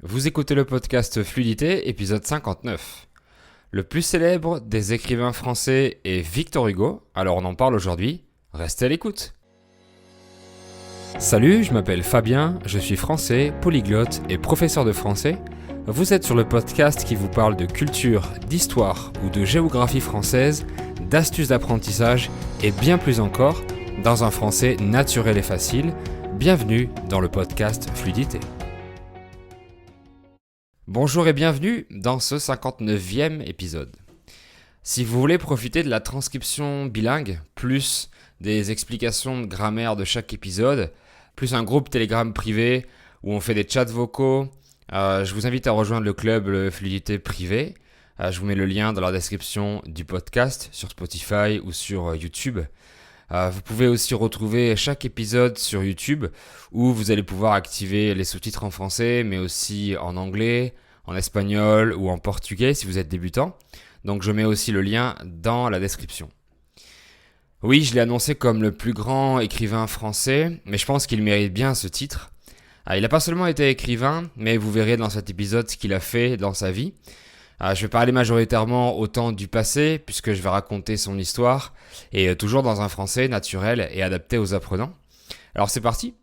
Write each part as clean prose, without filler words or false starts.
Vous écoutez le podcast Fluidité, épisode 59. Le plus célèbre des écrivains français est Victor Hugo, alors on en parle aujourd'hui, restez à l'écoute. Salut, je m'appelle Fabien, je suis français, polyglotte et professeur de français. Vous êtes sur le podcast qui vous parle de culture, d'histoire ou de géographie française, d'astuces d'apprentissage et bien plus encore, dans un français naturel et facile. Bienvenue dans le podcast Fluidité. Bonjour et bienvenue dans ce 59e épisode. Si vous voulez profiter de la transcription bilingue, plus des explications de grammaire de chaque épisode, plus un groupe Telegram privé où on fait des chats vocaux, je vous invite à rejoindre le club Fluidité privé. Je vous mets le lien dans la description du podcast sur Spotify ou sur YouTube. Vous pouvez aussi retrouver chaque épisode sur YouTube où vous allez pouvoir activer les sous-titres en français mais aussi en anglais, en espagnol ou en portugais si vous êtes débutant. Donc je mets aussi le lien dans la description. Oui, je l'ai annoncé comme le plus grand écrivain français, mais je pense qu'il mérite bien ce titre. Il n'a pas seulement été écrivain, mais vous verrez dans cet épisode ce qu'il a fait dans sa vie. Je vais parler majoritairement au temps du passé, puisque je vais raconter son histoire, et toujours dans un français naturel et adapté aux apprenants. Alors c'est parti.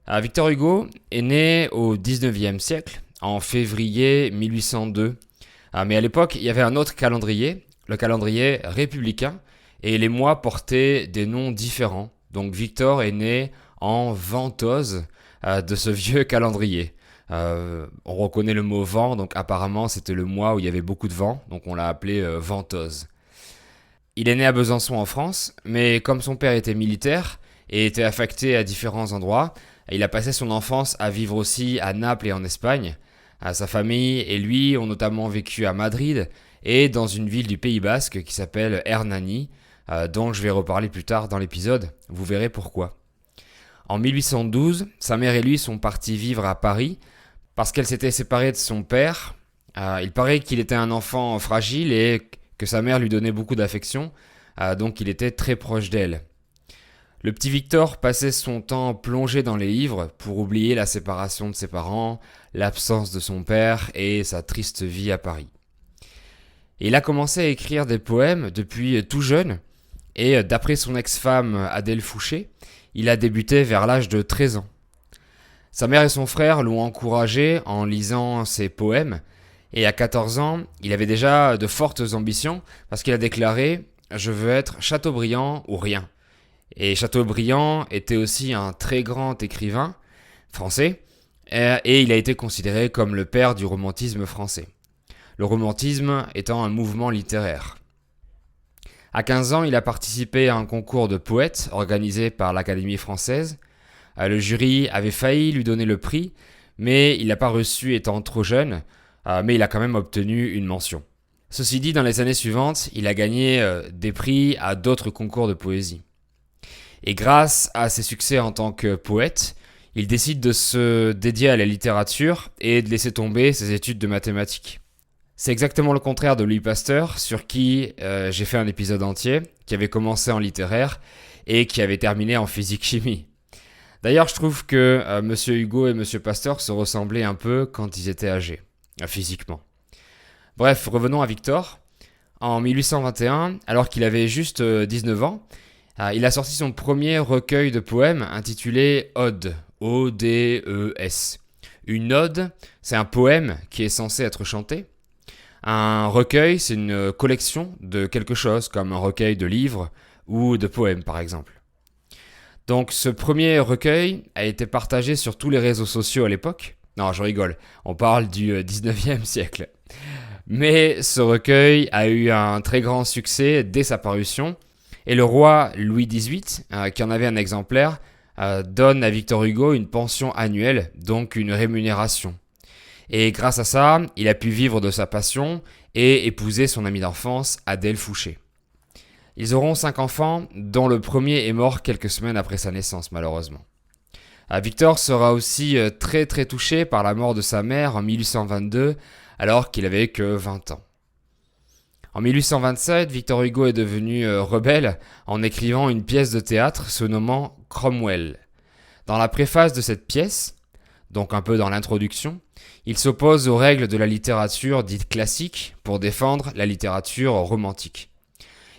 Victor Hugo est né au 19e siècle, en février 1802. Mais à l'époque, il y avait un autre calendrier, le calendrier républicain, et les mois portaient des noms différents. Donc Victor est né en ventose de ce vieux calendrier. On reconnaît le mot vent, donc apparemment c'était le mois où il y avait beaucoup de vent, donc on l'a appelé ventose. Il est né à Besançon en France, mais comme son père était militaire et était affecté à différents endroits, il a passé son enfance à vivre aussi à Naples et en Espagne. Sa famille et lui ont notamment vécu à Madrid et dans une ville du Pays Basque qui s'appelle Hernani, dont je vais reparler plus tard dans l'épisode, vous verrez pourquoi. En 1812, sa mère et lui sont partis vivre à Paris parce qu'elle s'était séparée de son père. Il paraît qu'il était un enfant fragile et que sa mère lui donnait beaucoup d'affection, donc il était très proche d'elle. Le petit Victor passait son temps plongé dans les livres pour oublier la séparation de ses parents, l'absence de son père et sa triste vie à Paris. Et il a commencé à écrire des poèmes depuis tout jeune et d'après son ex-femme Adèle Fouché, il a débuté vers l'âge de 13 ans. Sa mère et son frère l'ont encouragé en lisant ses poèmes et à 14 ans, il avait déjà de fortes ambitions parce qu'il a déclaré « Je veux être Chateaubriand ou rien ». Et Chateaubriand était aussi un très grand écrivain français et il a été considéré comme le père du romantisme français. Le romantisme étant un mouvement littéraire. À 15 ans, il a participé à un concours de poètes organisé par l'Académie française. Le jury avait failli lui donner le prix, mais il n'a pas reçu étant trop jeune, mais il a quand même obtenu une mention. Ceci dit, dans les années suivantes, il a gagné des prix à d'autres concours de poésie. Et grâce à ses succès en tant que poète, il décide de se dédier à la littérature et de laisser tomber ses études de mathématiques. C'est exactement le contraire de Louis Pasteur, sur qui j'ai fait un épisode entier, qui avait commencé en littéraire et qui avait terminé en physique-chimie. D'ailleurs, je trouve que Monsieur Hugo et Monsieur Pasteur se ressemblaient un peu quand ils étaient âgés, physiquement. Bref, revenons à Victor. En 1821, alors qu'il avait juste 19 ans, il a sorti son premier recueil de poèmes intitulé Ode, O-D-E-S. Une ode, c'est un poème qui est censé être chanté. Un recueil, c'est une collection de quelque chose, comme un recueil de livres ou de poèmes par exemple. Donc ce premier recueil a été partagé sur tous les réseaux sociaux à l'époque. Non, je rigole, on parle du 19e siècle. Mais ce recueil a eu un très grand succès dès sa parution. Et le roi Louis XVIII, qui en avait un exemplaire, donne à Victor Hugo une pension annuelle, donc une rémunération. Et grâce à ça, il a pu vivre de sa passion et épouser son amie d'enfance, Adèle Fouché. Ils auront 5 enfants, dont le premier est mort quelques semaines après sa naissance, malheureusement. Victor sera aussi très très touché par la mort de sa mère en 1822, alors qu'il avait que 20 ans. En 1827, Victor Hugo est devenu rebelle en écrivant une pièce de théâtre se nommant Cromwell. Dans la préface de cette pièce, donc un peu dans l'introduction, Il s'oppose aux règles de la littérature dite classique pour défendre la littérature romantique.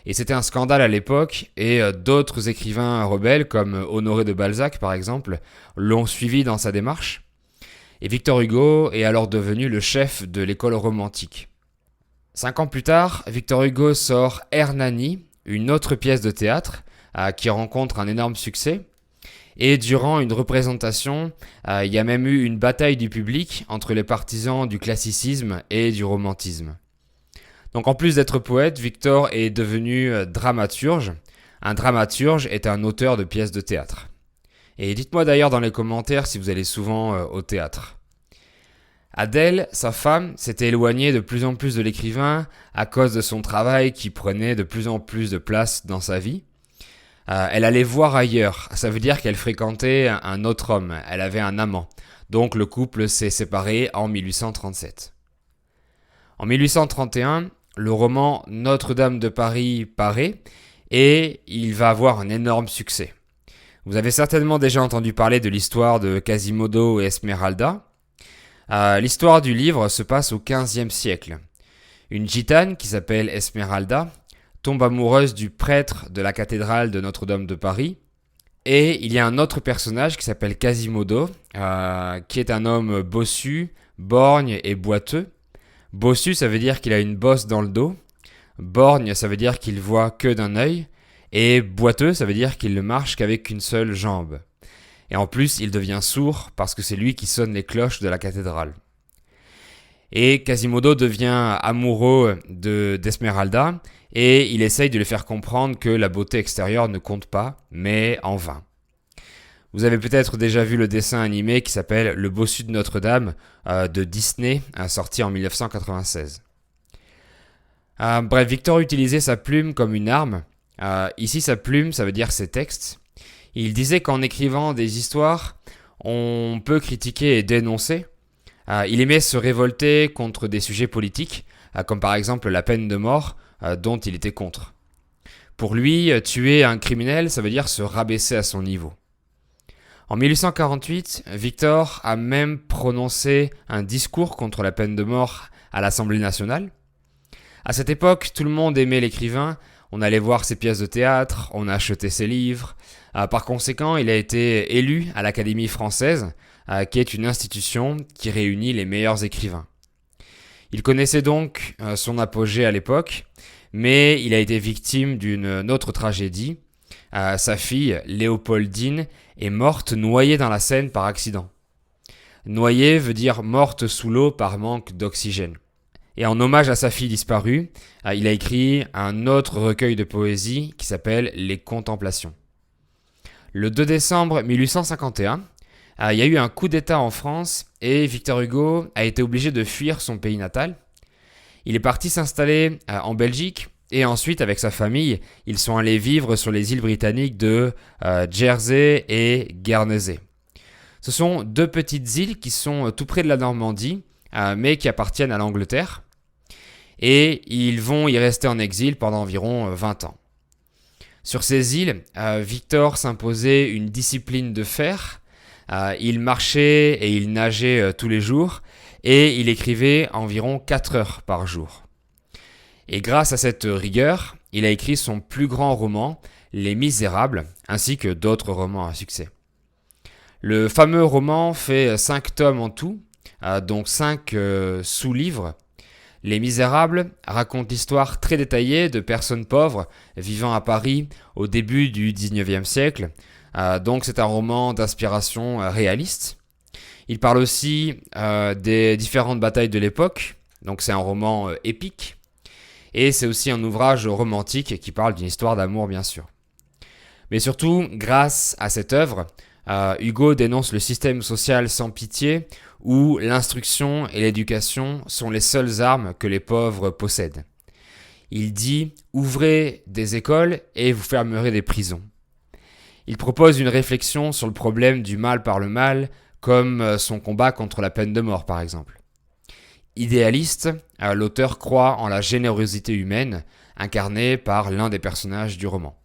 Et c'était un scandale à l'époque, et d'autres écrivains rebelles, comme Honoré de Balzac par exemple, l'ont suivi dans sa démarche. Et Victor Hugo est alors devenu le chef de l'école romantique. 5 ans plus tard, Victor Hugo sort Hernani, une autre pièce de théâtre qui rencontre un énorme succès. Et durant une représentation, il y a même eu une bataille du public entre les partisans du classicisme et du romantisme. Donc en plus d'être poète, Victor est devenu dramaturge. Un dramaturge est un auteur de pièces de théâtre. Et dites-moi d'ailleurs dans les commentaires si vous allez souvent au théâtre. Adèle, sa femme, s'était éloignée de plus en plus de l'écrivain à cause de son travail qui prenait de plus en plus de place dans sa vie. Elle allait voir ailleurs, ça veut dire qu'elle fréquentait un autre homme, elle avait un amant. Donc le couple s'est séparé en 1837. En 1831, le roman Notre-Dame de Paris paraît et il va avoir un énorme succès. Vous avez certainement déjà entendu parler de l'histoire de Quasimodo et Esmeralda. L'histoire du livre se passe au XVe siècle. Une gitane qui s'appelle Esmeralda tombe amoureuse du prêtre de la cathédrale de Notre-Dame de Paris. Et il y a un autre personnage qui s'appelle Quasimodo, qui est un homme bossu, borgne et boiteux. Bossu, ça veut dire qu'il a une bosse dans le dos. Borgne, ça veut dire qu'il voit que d'un œil. Et boiteux, ça veut dire qu'il ne marche qu'avec une seule jambe. Et en plus, il devient sourd parce que c'est lui qui sonne les cloches de la cathédrale. Et Quasimodo devient amoureux d'Esmeralda et il essaye de lui faire comprendre que la beauté extérieure ne compte pas, mais en vain. Vous avez peut-être déjà vu le dessin animé qui s'appelle Le Bossu de Notre-Dame de Disney, sorti en 1996. Bref, Victor utilisait sa plume comme une arme. Ici, sa plume, ça veut dire ses textes. Il disait qu'en écrivant des histoires, on peut critiquer et dénoncer. Il aimait se révolter contre des sujets politiques, comme par exemple la peine de mort, dont il était contre. Pour lui, tuer un criminel, ça veut dire se rabaisser à son niveau. En 1848, Victor a même prononcé un discours contre la peine de mort à l'Assemblée nationale. À cette époque, tout le monde aimait l'écrivain, on allait voir ses pièces de théâtre, on achetait ses livres. Par conséquent, il a été élu à l'Académie française, qui est une institution qui réunit les meilleurs écrivains. Il connaissait donc son apogée à l'époque, mais il a été victime d'une autre tragédie. Sa fille, Léopoldine, est morte noyée dans la Seine par accident. Noyée veut dire morte sous l'eau par manque d'oxygène. Et en hommage à sa fille disparue, il a écrit un autre recueil de poésie qui s'appelle Les Contemplations. Le 2 décembre 1851, il y a eu un coup d'État en France et Victor Hugo a été obligé de fuir son pays natal. Il est parti s'installer en Belgique et ensuite, avec sa famille, ils sont allés vivre sur les îles britanniques de Jersey et Guernesey. Ce sont deux petites îles qui sont tout près de la Normandie, mais qui appartiennent à l'Angleterre. Et ils vont y rester en exil pendant environ 20 ans. Sur ces îles, Victor s'imposait une discipline de fer. Il marchait et il nageait tous les jours et il écrivait environ 4 heures par jour. Et grâce à cette rigueur, il a écrit son plus grand roman, Les Misérables, ainsi que d'autres romans à succès. Le fameux roman fait 5 tomes en tout, donc 5 sous-livres. Les Misérables racontent l'histoire très détaillée de personnes pauvres vivant à Paris au début du XIXe siècle. Donc c'est un roman d'inspiration réaliste. Il parle aussi des différentes batailles de l'époque. Donc c'est un roman épique. Et c'est aussi un ouvrage romantique qui parle d'une histoire d'amour bien sûr. Mais surtout, grâce à cette œuvre, Hugo dénonce le système social sans pitié où l'instruction et l'éducation sont les seules armes que les pauvres possèdent. Il dit « Ouvrez des écoles et vous fermerez des prisons ». Il propose une réflexion sur le problème du mal par le mal, comme son combat contre la peine de mort par exemple. Idéaliste, l'auteur croit en la générosité humaine, incarnée par l'un des personnages du roman.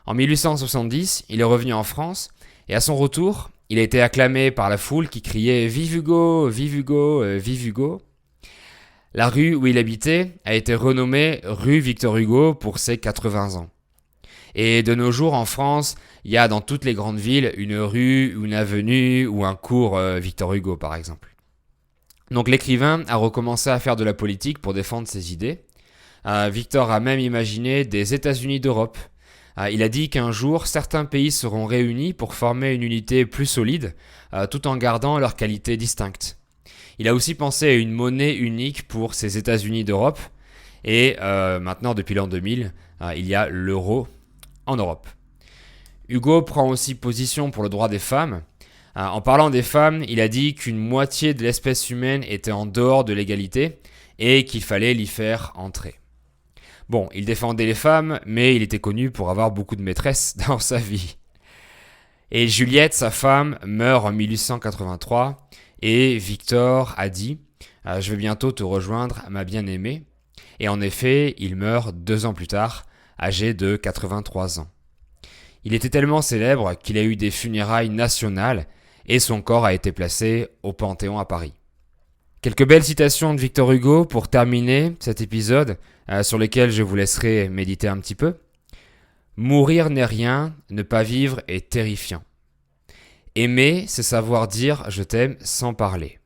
En 1870, il est revenu en France, et à son retour, Il a été acclamé par la foule qui criait « Vive Hugo, vive Hugo, vive Hugo ». La rue où il habitait a été renommée rue Victor Hugo pour ses 80 ans. Et de nos jours en France, il y a dans toutes les grandes villes une rue, une avenue ou un cours Victor Hugo par exemple. Donc l'écrivain a recommencé à faire de la politique pour défendre ses idées. Victor a même imaginé des États-Unis d'Europe. Il a dit qu'un jour, certains pays seront réunis pour former une unité plus solide, tout en gardant leurs qualités distinctes. Il a aussi pensé à une monnaie unique pour ces États-Unis d'Europe. Et maintenant, depuis l'an 2000, il y a l'euro en Europe. Hugo prend aussi position pour le droit des femmes. En parlant des femmes, il a dit qu'une moitié de l'espèce humaine était en dehors de l'égalité et qu'il fallait l'y faire entrer. Bon, il défendait les femmes, mais il était connu pour avoir beaucoup de maîtresses dans sa vie. Et Juliette, sa femme, meurt en 1883 et Victor a dit « Je vais bientôt te rejoindre, ma bien-aimée ». Et en effet, il meurt 2 ans plus tard, âgé de 83 ans. Il était tellement célèbre qu'il a eu des funérailles nationales et son corps a été placé au Panthéon à Paris. Quelques belles citations de Victor Hugo pour terminer cet épisode sur lesquelles je vous laisserai méditer un petit peu. Mourir n'est rien, ne pas vivre est terrifiant. Aimer, c'est savoir dire je t'aime sans parler.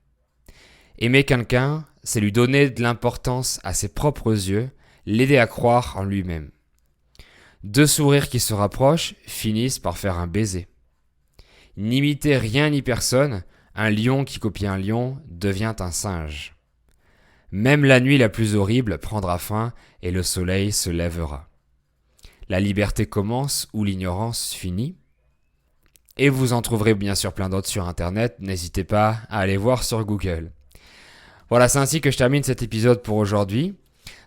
Aimer quelqu'un, c'est lui donner de l'importance à ses propres yeux, l'aider à croire en lui-même. 2 sourires qui se rapprochent finissent par faire un baiser. N'imiter rien ni personne, un lion qui copie un lion devient un singe. Même la nuit la plus horrible prendra fin et le soleil se lèvera. La liberté commence où l'ignorance finit. Et vous en trouverez bien sûr plein d'autres sur internet, n'hésitez pas à aller voir sur Google. Voilà, c'est ainsi que je termine cet épisode pour aujourd'hui.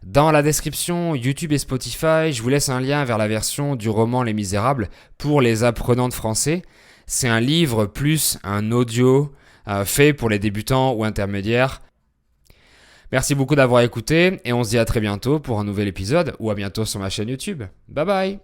Dans la description YouTube et Spotify, je vous laisse un lien vers la version du roman Les Misérables pour les apprenants de français. C'est un livre plus un audio fait pour les débutants ou intermédiaires. Merci beaucoup d'avoir écouté et on se dit à très bientôt pour un nouvel épisode ou à bientôt sur ma chaîne YouTube. Bye bye!